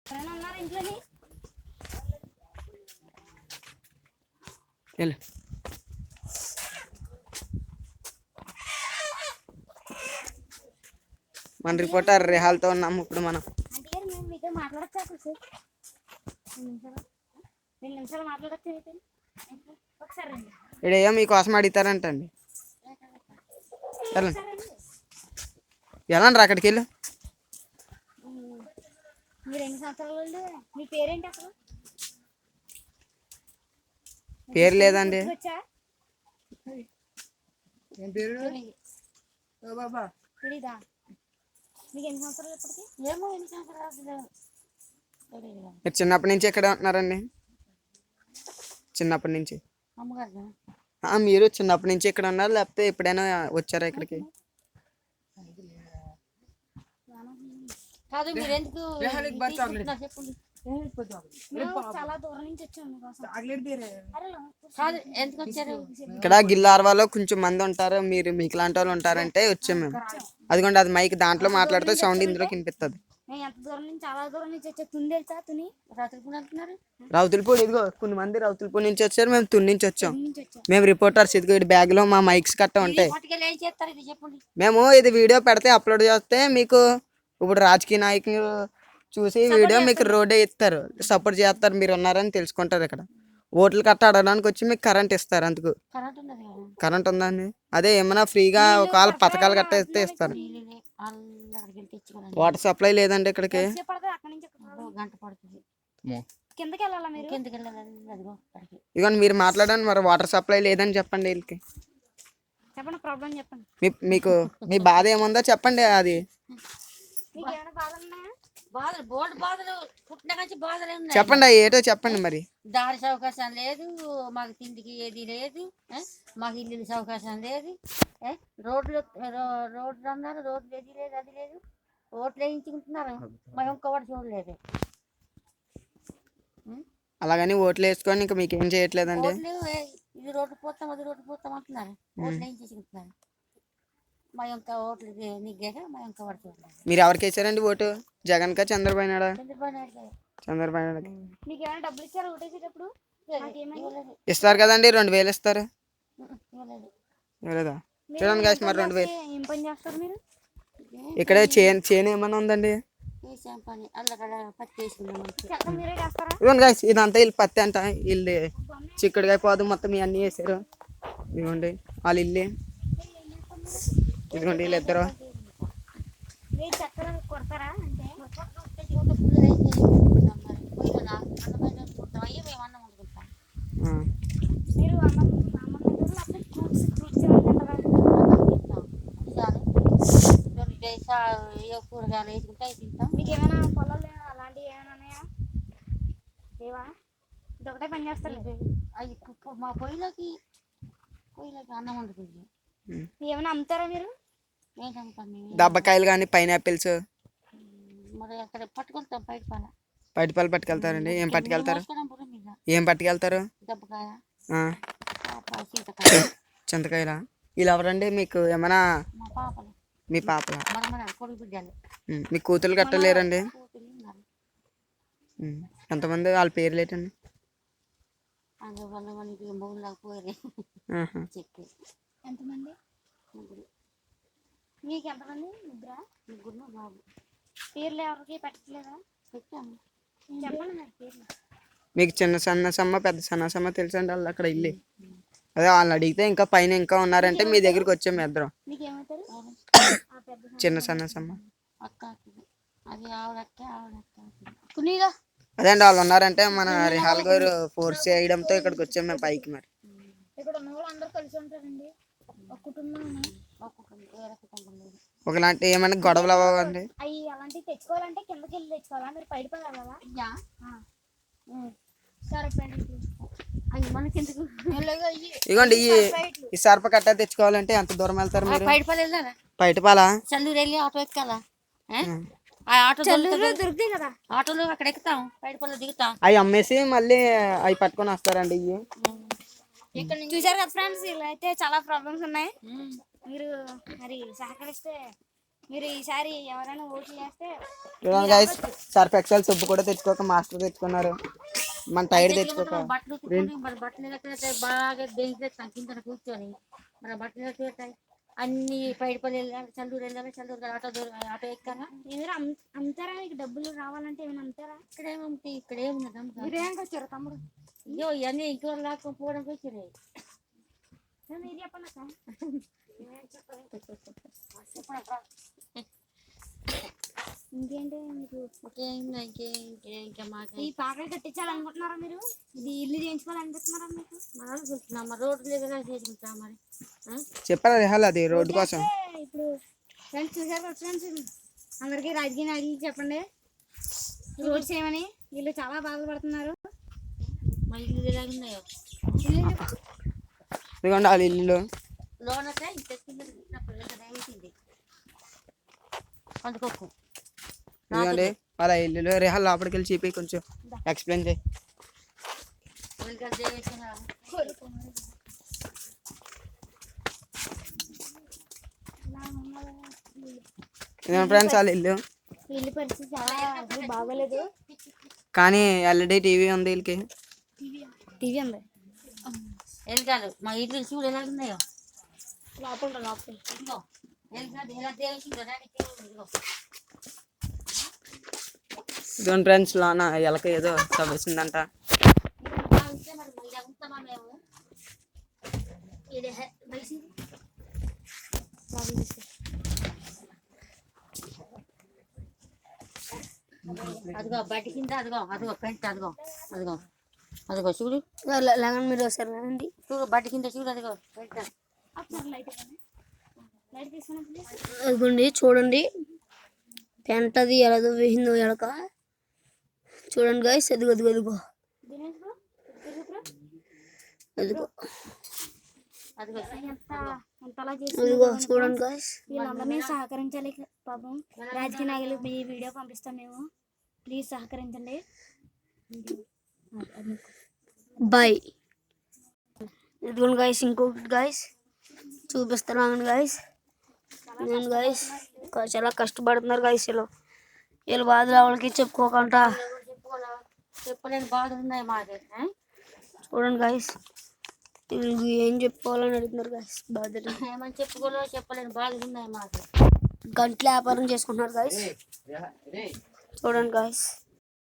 మన రిపోర్టర్ రేహాల్తో ఉన్నాము ఇప్పుడు మనం. ఇడేయో మీకోసం అడుగుతారంటండి. ఎలా రా అక్కడికి వెళ్ళు. పేరు లేదండి. మీరు చిన్నప్పటి నుంచి ఎక్కడ ఉంటున్నారండి? చిన్నప్పటి నుంచి మీరు చిన్నప్పటి నుంచి ఇక్కడ ఉన్నారు లేకపోతే ఎప్పుడైనా వచ్చారా ఇక్కడికి? ఇక్కడ గిల్లార్వాలో కొంచెం మంది ఉంటారు, మీరు మీకు లాంటి వాళ్ళు ఉంటారంటే వచ్చాము మేము. అదిగోండి అది మైక్, దాంట్లో మాట్లాడితే సౌండ్ ఇందులోకి వినిపిస్తుంది. రౌతులపూడి, ఇదిగో కొన్ని మంది రౌతులపూడి నుంచి వచ్చారు, మేము తుని నుంచి వచ్చాం. మేము రిపోర్టర్స్. ఇదిగో బ్యాగ్ లో మా మైక్స్ కట్ట ఉంటాయి. మేము ఇది వీడియో పెడితే అప్లోడ్ చేస్తే మీకు ఇప్పుడు రాజకీయ నాయకులు చూసి వీడియో మీకు రోడ్డే ఇస్తారు, సపోర్ట్ చేస్తారు, మీరు ఉన్నారని తెలుసుకుంటారు. ఇక్కడ ఓట్లు కట్ట అడగడానికి వచ్చి మీకు కరెంట్ ఇస్తారు. అందుకు కరెంట్ ఉందండి. అదే ఏమైనా ఫ్రీగా ఒకవేళ పథకాలు కట్ట ఇస్తే ఇస్తారు. వాటర్ సప్లై లేదండి ఇక్కడికి. ఇదిగోండి మీరు మాట్లాడండి. మరి వాటర్ సప్లై లేదని చెప్పండి వీళ్ళకి. మీకు మీ బాధ ఏముందో చెప్పండి. అది చెప్పండి, ఏటో చెప్పండి. మరి దారి సౌకర్యం లేదు, మాకు తిండికి ఏది లేదు, మాకు ఇల్లు సౌకర్యం లేదు, రోడ్లు అన్నారు, రోడ్లు ఏది లేదు, అది లేదు. ఓట్లు వేయించుకుంటున్నారు, మేము ఇంకోటి చూడలేదు. అలాగని ఓట్లు వేసుకొని ఇంకా మీకు ఏం చేయట్లేదండి. ఇది రోడ్డు పోతాం, అది రోడ్డు పోతాం అంటున్నారు, ఓట్లు వేయించుకుంటున్నారు. మా యొక్క ఓట్లు నిగ్గాక మా యొక్క వాడు చూడలేదు. మీరు ఎవరికి వేసారండి ఓటు? జగన్ కా చంద్రబాబు నాయుడు? చంద్రబాబు నాయుడు. ఇస్తారు కదండి, 2000 ఇస్తారు. ఇవ్వలేదా? చూడండి గాయస్, మరి 2000. ఇక్కడ చేను ఏమన్నా ఉందండి? ఇదిగోండి గాయస్, ఇదంతా వీళ్ళు పత్తి అంట. వీళ్ళు చిక్కుడుకాయ పోదు మొత్తం ఇవన్నీ వేసారు. ఇదిగోండి వాళ్ళ ఇల్లు. ఇదిగోండి వీళ్ళిద్దరు. కూరగాయలు వేసుకుంటే తింటాం. మీకు ఏమైనా పొలాలు అలాంటివి ఏమైనా ఉన్నాయా? లేవా? ఇదొకటే పని చేస్తారు. అవి మా పొయ్యిలోకి అన్నం వండుతుంది. ఏమైనా అమ్ముతారా మీరు? దబ్బకాయలు కానీ పైనాపిల్స్ మరి అక్కడ పట్టుకెళ్తాం. బయటపాలు పట్టుకెళ్తారండి. ఏం పట్టుకెళ్తారు? ఏం పట్టుకెళ్తారు? దబ్బకాయ, చింతకాయలా? వీళ్ళు ఎవరండి? మీకు ఏమైనా మీ పాపల మీ కూతురు కట్టలేరండి? ఎంతమంది? వాళ్ళ పేర్లు ఏంటండి? ఎంతమంది? మీకు ఎంతమంది? ముగ్గురు బాబు. పేర్లు ఎవరికి పెట్టలేదా? పెట్టాము. చెప్పండి మరి పేర్లు. మీకు చిన్న సన్నసమ్మ పెద్ద సన్నసమ్మ తెలుసండి? వాళ్ళు అక్కడ ఇల్లు. అదే వాళ్ళని అడిగితే ఇంకా పైన ఇంకా ఉన్నారంటే మీ దగ్గరికి వచ్చాము ఇద్దరం. చిన్న సన్నసమ్మ అదే అండి, వాళ్ళు ఉన్నారంటే మన రిహాల్ గారు ఫోర్స్ చేయడంతో ఇక్కడికి వచ్చాము మేము పైకి. మరి ఒకలాంటి ఏమైనా గొడవలు అవ్వండి? తెచ్చుకోవాలంటే కిందకి వెళ్ళి తెచ్చుకోవాలా? మీరు బయట పడాలా? ఇగోండి ఈ సర్ప కట్ట తెచ్చుకోవాలంటే ఎంత దూరం వెళ్తారు మీరు? బయటపాలా చల్లూరు వెళ్ళి ఆటో ఎక్కాలా? దొరుకుతాయి కదా ఆటోలు, అక్కడ ఎక్కుతాం, బయటపల్లి దిగుతాం. అవి అమ్మేసి మళ్ళీ అవి పట్టుకొని వస్తారండి. ఇవి చూసారు కదా ఫ్రెండ్స్, ఇలా అయితే చాలా ప్రాబ్లమ్స్ ఉన్నాయి. మీరు మరి సహకరిస్తే మీరు ఈసారి ఎవరైనా ఓట్లు చేస్తే చూడండి గైస్, సర్ఫ్ ఎక్సెల్ సబ్బు కూడా తెచ్చుకోక మాస్టర్ తెచ్చుకున్నారు. మన టైర్ తెచ్చుకోక బట్టలు ఉతుక్కొని మన బట్టలు ఎక్కడ బాగా బెంచ్ కింద కూర్చొని మన బట్టలు ఎక్కడ అన్ని పైడిపల్లి వెళ్ళాలి, చల్లూరు వెళ్ళాలి, చల్లూరు ఆటో ఎక్కాలా. మీరు అమ్ముతారా? మీకు డబ్బులు రావాలంటే ఏమైనా అమ్ముతారా? ఇక్కడేముంది, ఇక్కడేమున్నది మీరు ఏం వచ్చారు తమ్ముడు? అయ్యో ఇవన్నీ ఇంకో లాక్కపోవడానికి వచ్చినాయి. మీరు చెప్పండి అక్క. ఇంకేంటి మీకు ఇంకా మాకు ఈ పాకలు కట్టించాలనుకుంటున్నారా మీరు? ఇది ఇల్లు చేయించుకోవాలనుకుంటున్నారా మీకు? మన రోడ్డు దగ్గర చేసుకుంటాం మరి. చెప్పారా రిహాల్ అది రోడ్డు కోసం. ఇప్పుడు ఫ్రెండ్స్ చూసారు ఫ్రెండ్స్, అందరికీ రాజకీయ నాయకులు చెప్పండి రోడ్స్ ఏమని. వీళ్ళు చాలా బాధపడుతున్నారు. మా ఇల్లు ఎలాగున్నాయో ఇదిగోండి వాళ్ళ ఇల్లు. లోన తెచ్చింది అందుకోకు. ఇదిగోండి వాళ్ళ ఇల్లు. రిహాల్ లోపలికి వెళ్ళి చూపి కొంచెం ఎక్స్ప్లెయిన్ చేయి. ఇదిగోండి ఫ్రెండ్స్ వాళ్ళ ఇల్లు. ఇల్లు పరిస్థితి చాలా అసలు బాగోలేదు. కానీ ఎల్ఈడి టీవీ ఉంది వీళ్ళకి. టీవీ ఉంది. ఎలుగాలు మా ఇల్లు చూడు ఎలాగున్నాయో. లోపల ఇదిగో ఎలుగాలు ఎలా దేవేసిందో ఇదిగో. ఇదిగోండి ఫ్రెండ్స్ లోన ఎలక ఏదో చదివిసిందంట. మరి మళ్ళీ అమ్ముతామా మేము. ఇది బయసి అదిగో బట్టి కింద అదిగో అదిగో పెంట అదిగో అదిగో అదిగో చూడు. మీరు ఒకసారి రండి. చూడు బట్టి కింద చూడు అదిగో పెంట. అదిగోండి చూడండి పెంటది ఎలా వేసిందో ఎలక. చూడండి గాయస్, అదిగో అదిగో అదిగో అదిగో అదిగో చూడండి గాయస్. వీళ్ళందరినీ సహకరించాలి పాపం. రాజకీయ నాయకులు మీ వీడియో పంపిస్తాం మేము, ప్లీజ్ సహకరించండి. బాయ్. ఇదిగోండి గాయస్, ఇంకొకటి గాయస్ చూపిస్తున్నాను గాయస్. నేను గాయస్ చాలా కష్టపడుతున్నారు గాయస్. వీళ్ళు బాధలు ఎవరికి చెప్పుకోకుండా. చెప్పలేని బాధలు ఉన్నాయి మాది. చూడండి గాయస్, వీళ్ళకి ఏం చెప్పుకోవాలని అడుగుతున్నారు గాయస్. బాధలు ఏమని చెప్పుకోలో చెప్పలేని బాధలు ఉన్నాయి మాది. గంటల వ్యాపారం చేసుకుంటున్నారు గాయస్. చూడండి గాయస్.